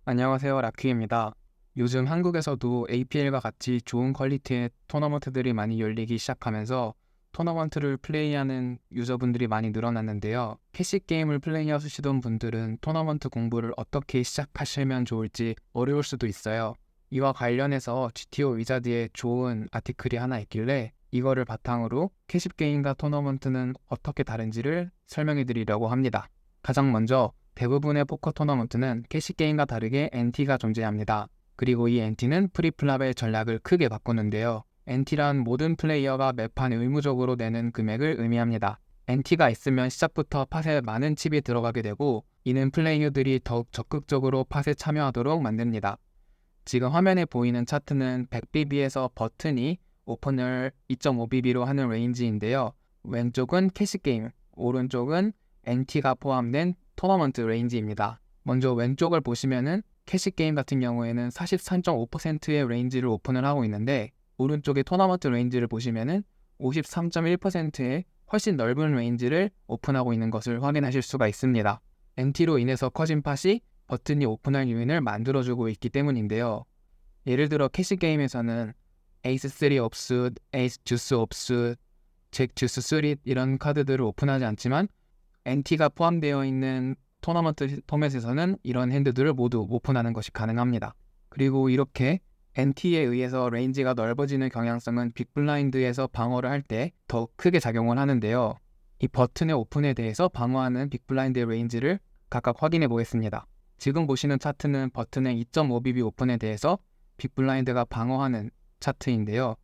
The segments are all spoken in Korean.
안녕하세요, 라큐입니다. 요즘 한국에서도 APL과 같이 좋은 퀄리티의 토너먼트들이 많이 열리기 시작하면서 토너먼트를 플레이하는 유저분들이 많이 늘어났는데요. PC 게임을 플레이하시던 분들은 토너먼트 공부를 어떻게 시작하시면 좋을지 어려울 수도 있어요. 이와 관련해서 GTO 위자드에 좋은 아티클이 하나 있길래 이거를 바탕으로 캐시 게임과 토너먼트는 어떻게 다른지를 설명해 드리려고 합니다. 가장 먼저 대부분의 포커 토너먼트는 캐시게임과 다르게 NT가 존재합니다. 그리고 이 NT는 프리플랍의 전략을 크게 바꾸는데요. NT란 모든 플레이어가 매판 의무적으로 내는 금액을 의미합니다. NT가 있으면 시작부터 팟에 많은 칩이 들어가게 되고 이는 플레이어들이 더욱 적극적으로 팟에 참여하도록 만듭니다. 지금 화면에 보이는 차트는 100BB에서 버튼이 오픈을 2.5BB로 하는 레인지인데요. 왼쪽은 캐시게임, 오른쪽은 NT가 포함된 토너먼트 레인지입니다. 먼저 왼쪽을 보시면은 캐시게임 같은 경우에는 43.5%의 레인지를 오픈을 하고 있는데 오른쪽의 토너먼트 레인지를 보시면은 53.1%의 훨씬 넓은 레인지를 오픈하고 있는 것을 확인하실 수가 있습니다. NT로 인해서 커진 팟이 버튼이 오픈할 요인을 만들어주고 있기 때문인데요. 예를 들어 캐시게임에서는 에이스 3 옵스, 에이스 주스 옵스, 잭 주스 3 이런 카드들을 오픈하지 않지만 NT가 포함되어 있는 토너먼트 포맷에서는 이런 핸드들을 모두 오픈하는 것이 가능합니다. 그리고 이렇게 NT에 의해서 레인지가 넓어지는 경향성은 빅블라인드에서 방어를 할 때 더 크게 작용을 하는데요. 이 버튼의 오픈에 대해서 방어하는 빅블라인드의 레인지를 각각 확인해 보겠습니다. 지금 보시는 차트는 버튼의 2.5BB 오픈에 대해서 빅블라인드가 방어하는 차트인데요.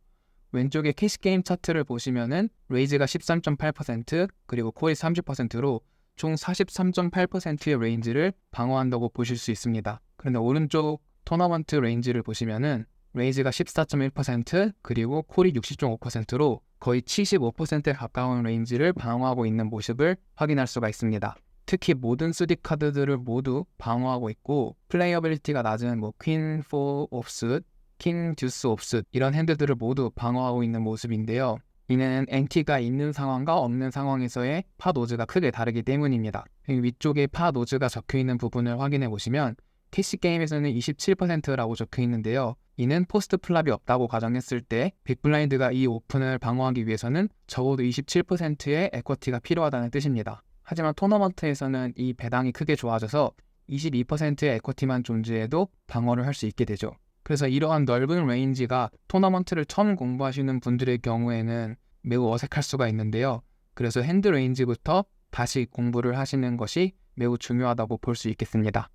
왼쪽에 캐시게임 차트를 보시면은 레이즈가 13.8% 그리고 콜이 30%로 총 43.8%의 레인지를 방어한다고 보실 수 있습니다. 그런데 오른쪽 토너먼트 레인지를 보시면은 레이즈가 14.1% 그리고 콜이 60.5%로 거의 75%에 가까운 레인지를 방어하고 있는 모습을 확인할 수가 있습니다. 특히 모든 3D 카드들을 모두 방어하고 있고 플레이어빌리티가 낮은 퀸 4 옵스, 킹 듀스 옵스 이런 핸드들을 모두 방어하고 있는 모습인데요. 이는 NT가 있는 상황과 없는 상황에서의 파 노즈가 크게 다르기 때문입니다. 위쪽에 파 노즈가 적혀있는 부분을 확인해 보시면 캐시게임에서는 27%라고 적혀 있는데요. 이는 포스트 플랍이 없다고 가정했을 때 빅블라인드가 이 오픈을 방어하기 위해서는 적어도 27%의 에쿼티가 필요하다는 뜻입니다. 하지만 토너먼트에서는 이 배당이 크게 좋아져서 22%의 에쿼티만 존재해도 방어를 할 수 있게 되죠. 그래서 이러한 넓은 레인지가 토너먼트를 처음 공부하시는 분들의 경우에는 매우 어색할 수가 있는데요. 그래서 핸드 레인지부터 다시 공부를 하시는 것이 매우 중요하다고 볼 수 있겠습니다.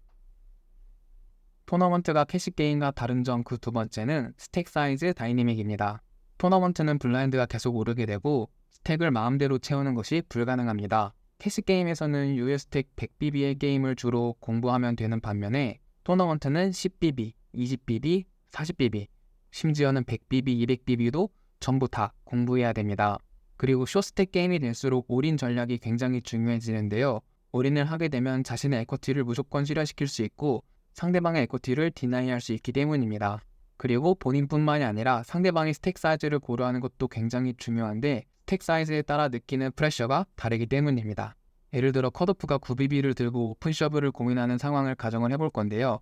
토너먼트가 캐시게임과 다른 점 그 두 번째는 스택 사이즈 다이내믹입니다. 토너먼트는 블라인드가 계속 오르게 되고 스택을 마음대로 채우는 것이 불가능합니다. 캐시게임에서는 US 스택 100BB의 게임을 주로 공부하면 되는 반면에 토너먼트는 10BB, 20BB, 40BB, 심지어는 100BB, 200BB도 전부 다 공부해야 됩니다. 그리고 쇼스택 게임이 될수록 올인 전략이 굉장히 중요해지는데요. 올인을 하게 되면 자신의 에쿼티를 무조건 실현시킬 수 있고 상대방의 에쿼티를 디나이할 수 있기 때문입니다. 그리고 본인뿐만이 아니라 상대방의 스택 사이즈를 고려하는 것도 굉장히 중요한데 스택 사이즈에 따라 느끼는 프레셔가 다르기 때문입니다. 예를 들어 컷오프가 9BB를 들고 오픈 서브를 고민하는 상황을 가정을 해볼 건데요.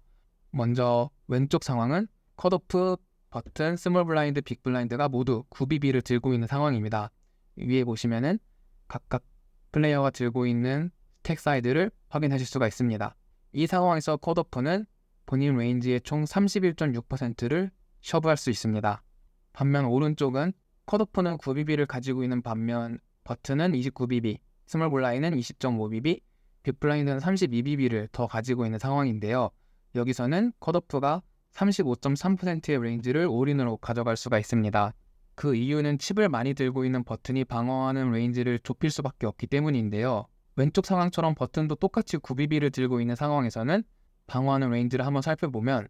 먼저 왼쪽 상황은 컷오프, 버튼, 스몰 블라인드, 빅 블라인드가 모두 9BB를 들고 있는 상황입니다. 위에 보시면은 각각 플레이어가 들고 있는 스택 사이즈를 확인하실 수가 있습니다. 이 상황에서 컷오프는 본인 레인지의 총 31.6%를 셔브할 수 있습니다. 반면 오른쪽은 컷오프는 9BB를 가지고 있는 반면 버튼은 29BB, 스몰 블라인드는 20.5BB, 빅 블라인드는 32BB를 더 가지고 있는 상황인데요. 여기서는 컷오프가 35.3%의 레인지를 올인으로 가져갈 수가 있습니다. 그 이유는 칩을 많이 들고 있는 버튼이 방어하는 레인지를 좁힐 수밖에 없기 때문인데요. 왼쪽 상황처럼 버튼도 똑같이 9BB를 들고 있는 상황에서는 방어하는 레인지를 한번 살펴보면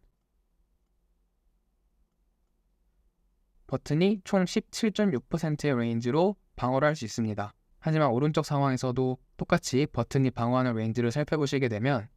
버튼이 총 17.6%의 레인지로 방어를 할 수 있습니다. 하지만 오른쪽 상황에서도 똑같이 버튼이 방어하는 레인지를 살펴보시게 되면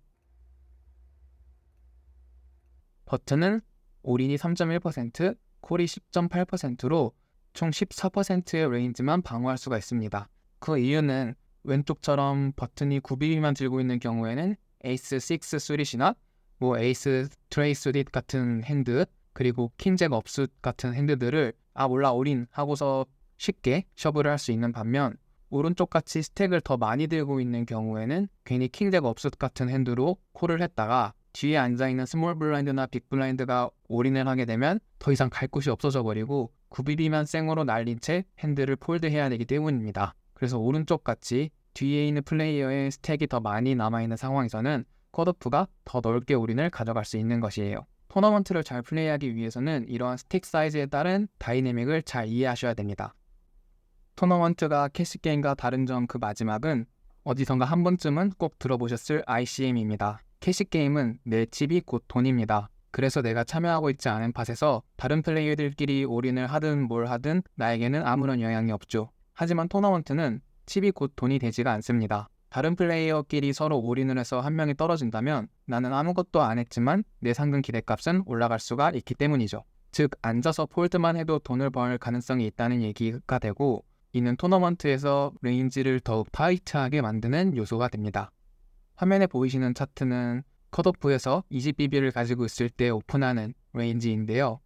버튼은 올인이 3.1%, 콜이 10.8%로 총 14%의 레인지만 방어할 수가 있습니다. 그 이유는 왼쪽처럼 버튼이 9BB만 들고 있는 경우에는 에이스 6 수릿이나 뭐 에이스 트레이스 수릿 같은 핸드, 그리고 킹잭 업숫 같은 핸드들을 몰라 올인 하고서 쉽게 셔브를 할 수 있는 반면, 오른쪽 같이 스택을 더 많이 들고 있는 경우에는 괜히 킹잭 업숫 같은 핸드로 콜을 했다가 뒤에 앉아있는 스몰 블라인드나 빅 블라인드가 올인을 하게 되면 더 이상 갈 곳이 없어져 버리고 9BB만 생으로 날린 채 핸드를 폴드해야 되기 때문입니다. 그래서 오른쪽 같이 뒤에 있는 플레이어의 스택이 더 많이 남아있는 상황에서는 컷오프가 더 넓게 올인을 가져갈 수 있는 것이에요. 토너먼트를 잘 플레이하기 위해서는 이러한 스택 사이즈에 따른 다이내믹을 잘 이해하셔야 됩니다. 토너먼트가 캐시게임과 다른 점 그 마지막은 어디선가 한 번쯤은 꼭 들어보셨을 ICM입니다. 캐시게임은 내 칩이 곧 돈입니다. 그래서 내가 참여하고 있지 않은 팟에서 다른 플레이어들끼리 올인을 하든 뭘 하든 나에게는 아무런 영향이 없죠. 하지만 토너먼트는 칩이 곧 돈이 되지가 않습니다. 다른 플레이어끼리 서로 올인을 해서 한 명이 떨어진다면 나는 아무것도 안 했지만 내 상금 기대값은 올라갈 수가 있기 때문이죠. 즉 앉아서 폴드만 해도 돈을 벌 가능성이 있다는 얘기가 되고, 이는 토너먼트에서 레인지를 더욱 타이트하게 만드는 요소가 됩니다. 화면에 보이시는 차트는 컷오프에서 20BB를 가지고 있을 때 오픈하는 레인지인데요.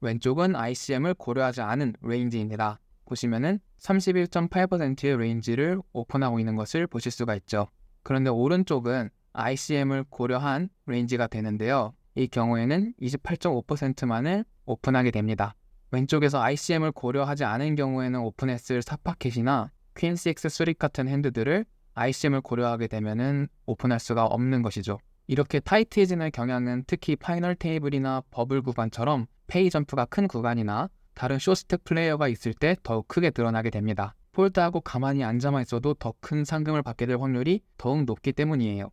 왼쪽은 ICM을 고려하지 않은 레인지입니다. 보시면은 31.8%의 레인지를 오픈하고 있는 것을 보실 수가 있죠. 그런데 오른쪽은 ICM을 고려한 레인지가 되는데요. 이 경우에는 28.5%만을 오픈하게 됩니다. 왼쪽에서 ICM을 고려하지 않은 경우에는 오픈했을 사파켓이나 퀸 6 수릿 같은 핸드들을 ICM을 고려하게 되면은 오픈할 수가 없는 것이죠. 이렇게 타이트해지는 경향은 특히 파이널 테이블이나 버블 구간처럼 페이 점프가 큰 구간이나 다른 쇼스택 플레이어가 있을 때 더욱 크게 드러나게 됩니다. 폴드하고 가만히 앉아만 있어도 더 큰 상금을 받게 될 확률이 더욱 높기 때문이에요.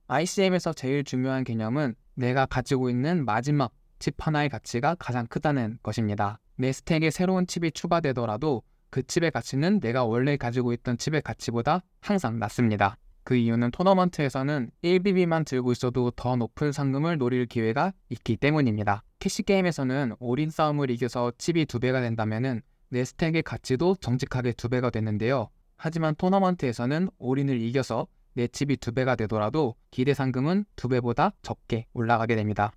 ICM에서 제일 중요한 개념은 내가 가지고 있는 마지막 칩 하나의 가치가 가장 크다는 것입니다. 내 스택에 새로운 칩이 추가되더라도 그 칩의 가치는 내가 원래 가지고 있던 칩의 가치보다 항상 낮습니다. 그 이유는 토너먼트에서는 1BB만 들고 있어도 더 높은 상금을 노릴 기회가 있기 때문입니다. 캐시게임에서는 올인 싸움을 이겨서 칩이 2배가 된다면 내 스택의 가치도 정직하게 2배가 되는데요. 하지만 토너먼트에서는 올인을 이겨서 내 칩이 2배가 되더라도 기대 상금은 2배보다 적게 올라가게 됩니다.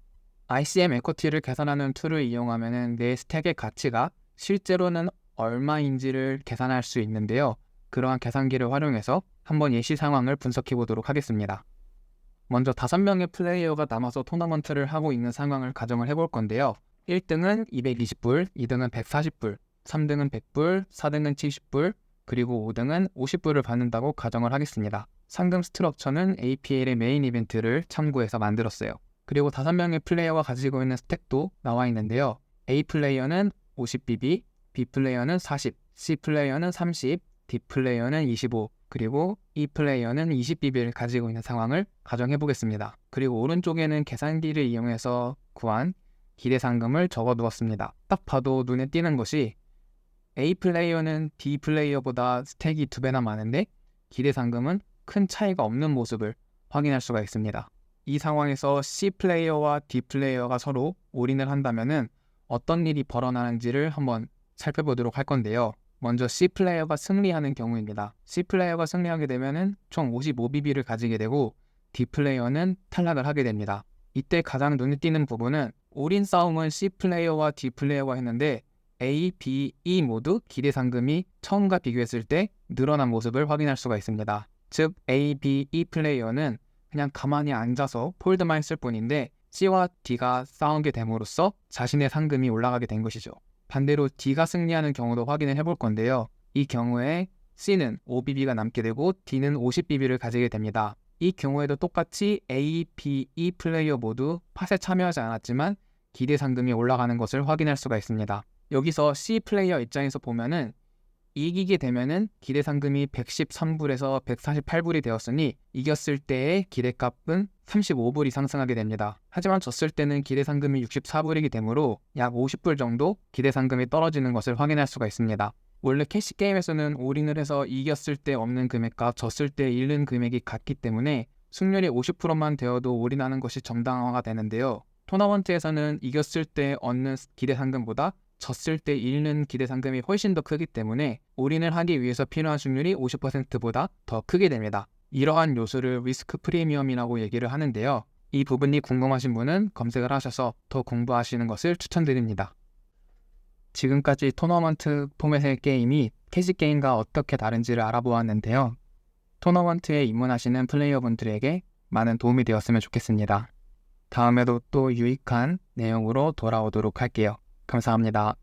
ICM 에쿼티를 계산하는 툴을 이용하면 내 스택의 가치가 실제로는 얼마인지를 계산할 수 있는데요. 그러한 계산기를 활용해서 한번 예시 상황을 분석해 보도록 하겠습니다. 먼저 5명의 플레이어가 남아서 토너먼트를 하고 있는 상황을 가정을 해볼 건데요. 1등은 220불, 2등은 140불, 3등은 100불, 4등은 70불, 그리고 5등은 50불을 받는다고 가정을 하겠습니다. 상금 스트럭처는 APL의 메인 이벤트를 참고해서 만들었어요. 그리고 5명의 플레이어가 가지고 있는 스택도 나와 있는데요. A 플레이어는 50BB, B 플레이어는 40, C 플레이어는 30, D 플레이어는 25, 그리고 E 플레이어는 20BB를 가지고 있는 상황을 가정해 보겠습니다. 그리고 오른쪽에는 계산기를 이용해서 구한 기대 상금을 적어 두었습니다. 딱 봐도 눈에 띄는 것이 A 플레이어는 B 플레이어보다 스택이 2배나 많은데 기대 상금은 큰 차이가 없는 모습을 확인할 수가 있습니다. 이 상황에서 C 플레이어와 D 플레이어가 서로 올인을 한다면은 어떤 일이 벌어나는지를 한번 살펴보도록 할 건데요. 먼저 C 플레이어가 승리하는 경우입니다. C 플레이어가 승리하게 되면은 총 55BB를 가지게 되고 D 플레이어는 탈락을 하게 됩니다. 이때 가장 눈에 띄는 부분은 올인 싸움은 C 플레이어와 D 플레이어가 했는데 A, B, E 모두 기대 상금이 처음과 비교했을 때 늘어난 모습을 확인할 수가 있습니다. 즉 A, B, E 플레이어는 그냥 가만히 앉아서 폴드만 했을 뿐인데 C와 D가 싸우게 됨으로써 자신의 상금이 올라가게 된 것이죠. 반대로 D가 승리하는 경우도 확인을 해볼 건데요. 이 경우에 C는 5BB가 남게 되고 D는 50BB를 가지게 됩니다. 이 경우에도 똑같이 A, B, E 플레이어 모두 팟에 참여하지 않았지만 기대 상금이 올라가는 것을 확인할 수가 있습니다. 여기서 C 플레이어 입장에서 보면은 이기게 되면은 기대 상금이 113불에서 148불이 되었으니 이겼을 때의 기대값은 35불이 상승하게 됩니다. 하지만 졌을 때는 기대 상금이 64불이기 되므로 약 50불 정도 기대 상금이 떨어지는 것을 확인할 수가 있습니다. 원래 캐시게임에서는 올인을 해서 이겼을 때 없는 금액과 졌을 때 잃는 금액이 같기 때문에 승률이 50%만 되어도 올인하는 것이 정당화가 되는데요. 토너먼트에서는 이겼을 때 얻는 기대 상금보다 졌을 때 잃는 기대 상금이 훨씬 더 크기 때문에 올인을 하기 위해서 필요한 승률이 50%보다 더 크게 됩니다. 이러한 요소를 리스크 프리미엄이라고 얘기를 하는데요. 이 부분이 궁금하신 분은 검색을 하셔서 더 공부하시는 것을 추천드립니다. 지금까지 토너먼트 포맷의 게임이 캐시 게임과 어떻게 다른지를 알아보았는데요. 토너먼트에 입문하시는 플레이어분들에게 많은 도움이 되었으면 좋겠습니다. 다음에도 또 유익한 내용으로 돌아오도록 할게요. 감사합니다.